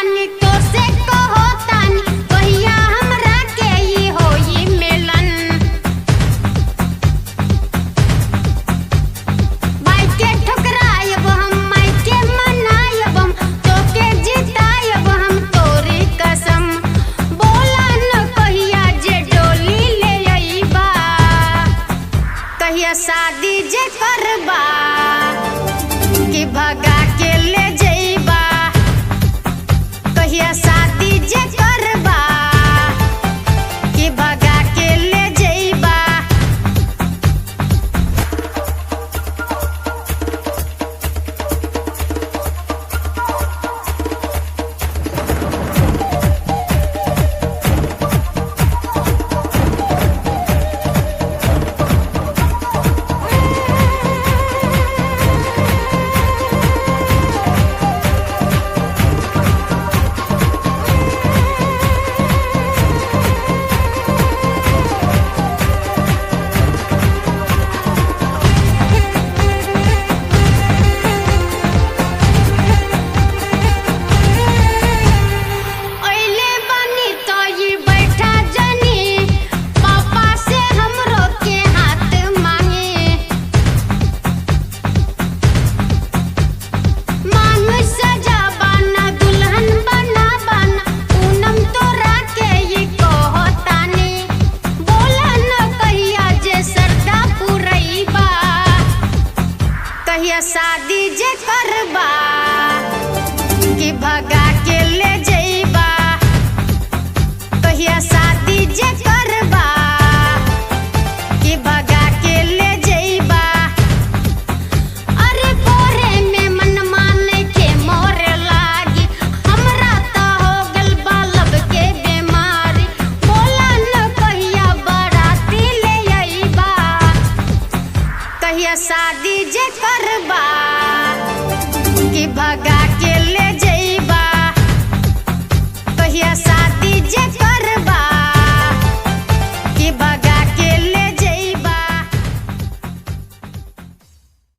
तानी तो से कहो तानी कहिया हमरा के ई होई मिलन। भाई के ठुकरायब हम माई के मनायब हम तोके जितायब हम तोरी कसम। बोला न कहिया जे डोली ले अइबा कहिया शादी जे करबा कि भगा के ले जइबा कहिया शादी जे करबा कि भगा के ले जइबा। ओइले बनी तो ई बैठा जनी पापा से हमरो के हाथ मांगे। मांग सजा बाना दुल्हन बना बाना पूनम तोरा के ई कहतानी। बोला न कहिया जे सरदा पुरैबा कहिया शादी जे करबा कि भगा के ले जइबा कहिया शादी जे करबा कि भगा के ले जइबा। अरे बोरे में मन माने के मोरे लागी हमरा त हो गल बा लब के बीमारी। बोला न कहिया बाराती ले अइबा कहिया शादी जे कर